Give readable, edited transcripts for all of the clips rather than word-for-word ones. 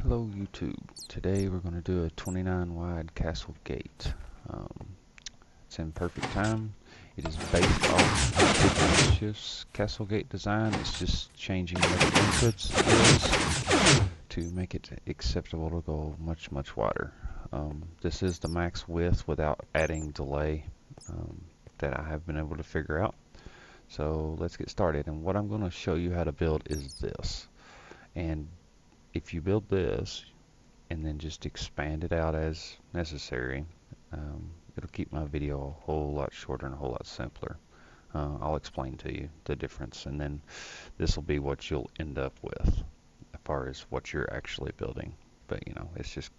Hello YouTube. Today we're going to do a 29 wide castle gate. It's in perfect time. It is based off KidMischief's castle gate design. It's just changing what the inputs is to make it acceptable to go much wider. This is the max width without adding delay that I have been able to figure out. So let's get started, and what I'm going to show you how to build is this. And if you build this and then just expand it out as necessary, it'll keep my video a whole lot shorter and a whole lot simpler. I'll explain to you the difference, and then this will be what you'll end up with as far as what you're actually building. But you know, it's just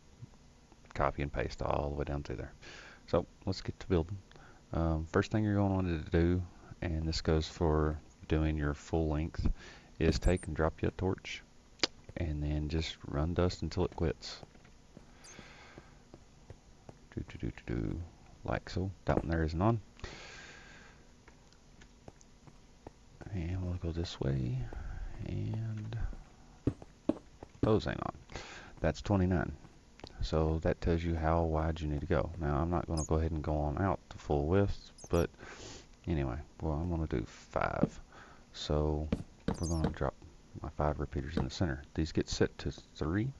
copy and paste all the way down through there. So let's get to building. First thing you're going to want to do, and this goes for doing your full length, is take and drop you a torch and then just run dust until it quits. Like so. That one there isn't on. And we'll go this way, and those ain't on. That's 29. So that tells you how wide you need to go. Now I'm not going to go ahead and go on out to full width, but anyway, well, I'm going to do 5. So we're going to drop my 5 repeaters in the center. These get set to 3.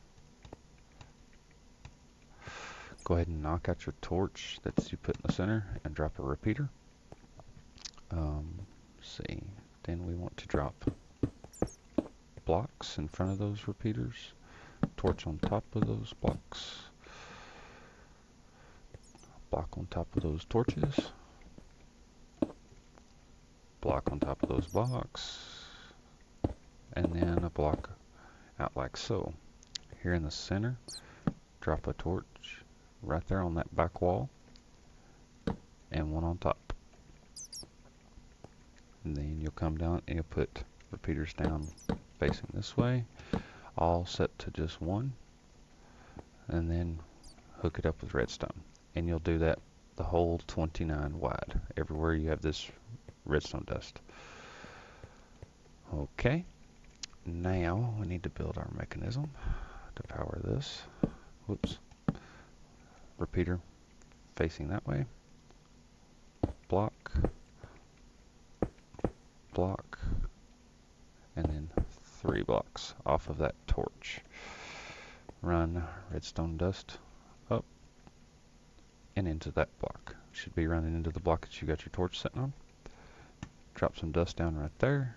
Go ahead and knock out your torch that you put in the center and drop a repeater. See, then we want to drop blocks in front of those repeaters, torch on top of those blocks, block on top of those torches, block on top of those blocks, and then a block out like so. Here in the center, drop a torch right there on that back wall, and one on top. And then you'll come down and you'll put repeaters down facing this way, all set to just 1, and then hook it up with redstone. And you'll do that the whole 29 wide, everywhere you have this redstone dust. Okay, now we need to build our mechanism to power this. Whoops. Repeater facing that way, block, block, and then 3 blocks off of that torch. Run redstone dust up and into that block. Should be running into the block that you got your torch sitting on. Drop some dust down right there.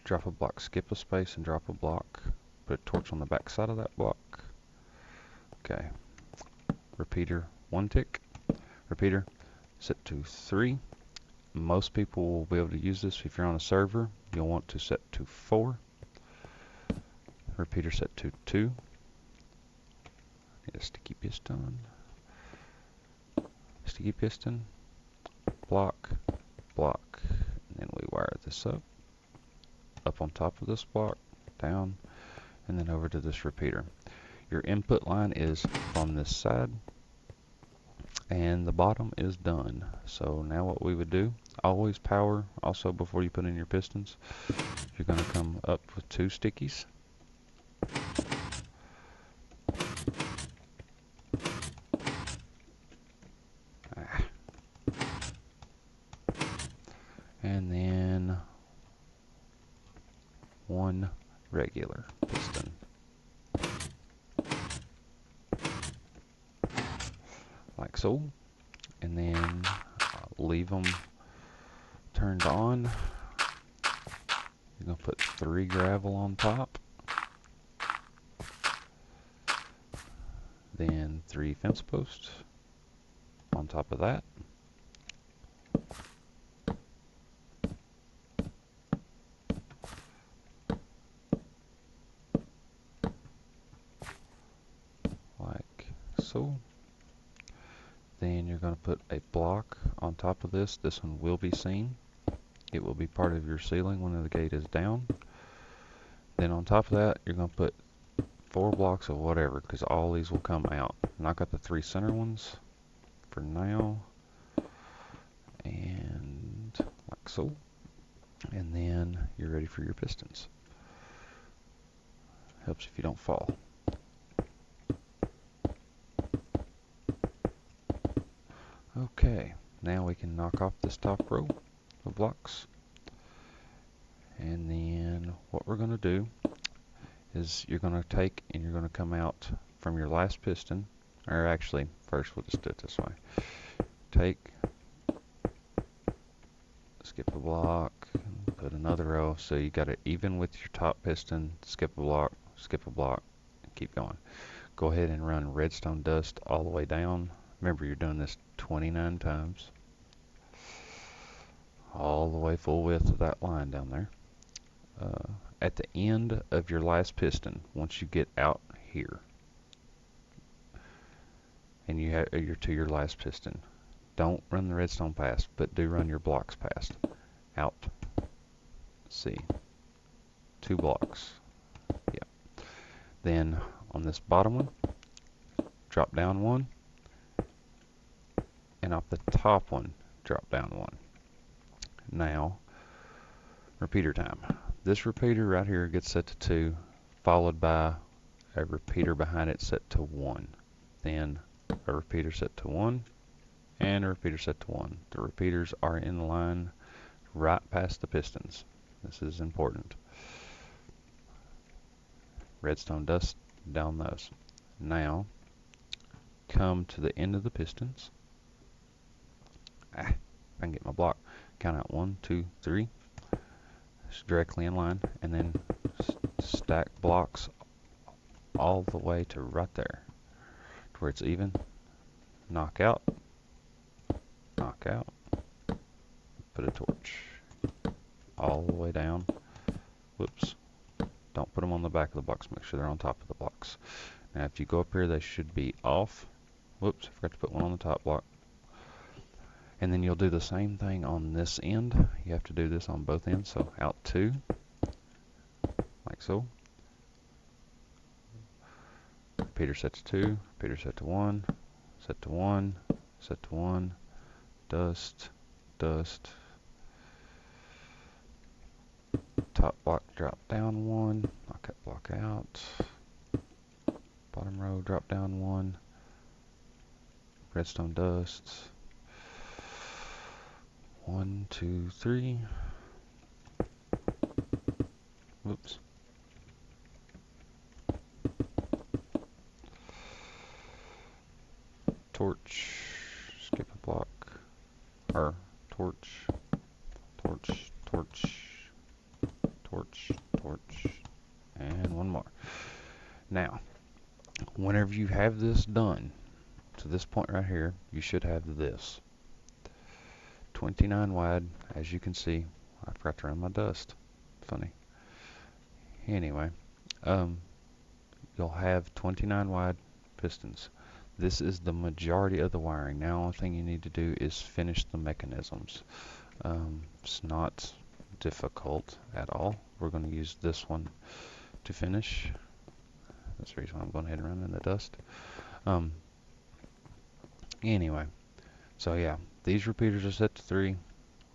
Drop a block, skip a space, and drop a block. Put a torch on the back side of that block. Okay. Repeater 1 tick. Repeater set to 3. Most people will be able to use this. If you're on a server, you'll want to set to 4. Repeater set to 2. Get a sticky piston. Sticky piston. Block. Block. And then we wire this up. Up on top of this block. Down. And then over to this repeater. Your input line is on this side. And the bottom is done. So now what we would do, always power also before you put in your pistons. You're going to come up with 2 stickies. And then 1 regular piston. Like so. And then leave them turned on. You're going to put 3 gravel on top. Then 3 fence posts on top of that. Like so. Then you're going to put a block on top of this. This one will be seen. It will be part of your ceiling when the gate is down. Then on top of that, you're going to put 4 blocks of whatever, because all these will come out. And I got the 3 center ones for now. And like so. And then you're ready for your pistons. Helps if you don't fall. Okay, now we can knock off this top row of blocks. And then what we're going to do is you're going to take and you're going to come out from your last piston, or actually first we'll just do it this way. Take, skip a block, put another row, so you got it even with your top piston, skip a block, and keep going. Go ahead and run redstone dust all the way down. Remember, you're doing this 29 times, all the way full width of that line down there. At the end of your last piston, once you get out here, and you're to your last piston, don't run the redstone past, but do run your blocks past. Out. See. 2 blocks. Yeah. Then on this bottom one, drop down 1, and off the top one, drop down 1. Now, repeater time. This repeater right here gets set to 2, followed by a repeater behind it set to 1. Then a repeater set to 1, and a repeater set to 1. The repeaters are in line right past the pistons. This is important. Redstone dust down those. Now, come to the end of the pistons. If I can get my block, count out 1, 2, 3. It's directly in line, and then stack blocks all the way to right there, to where it's even. Knock out, put a torch all the way down. Whoops. Don't put them on the back of the blocks, make sure they're on top of the blocks. Now if you go up here, they should be off. Whoops, I forgot to put one on the top block. And then you'll do the same thing on this end. You have to do this on both ends, so out 2, like so. Repeater set to 2, repeater set to 1, set to 1, set to 1, dust, dust. Top block drop down 1, knock that block out. Bottom row drop down 1, redstone dust. 1, 2, 3. Whoops. Torch, skip a block, or torch, torch, torch, torch, torch, and one more. Now, whenever you have this done, to this point right here, you should have this. 29 wide, as you can see. I forgot to run my dust. Funny. Anyway, you'll have 29 wide pistons. This is the majority of the wiring. Now, the only thing you need to do is finish the mechanisms. It's not difficult at all. We're going to use this one to finish. That's the reason why I'm going ahead and run in the dust. Anyway, so yeah, these repeaters are set to 3,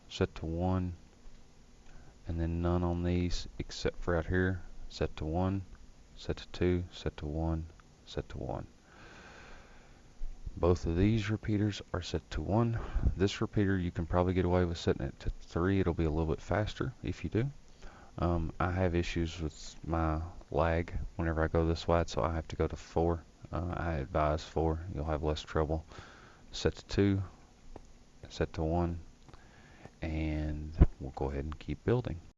set to 1, and then none on these except for out here, set to 1, set to 2, set to 1, set to 1. Both of these repeaters are set to 1. This repeater you can probably get away with setting it to 3. It'll be a little bit faster if you do. I have issues with my lag whenever I go this wide, so I have to go to 4. I advise 4. You'll have less trouble. Set to 2, set to 1, and we'll go ahead and keep building.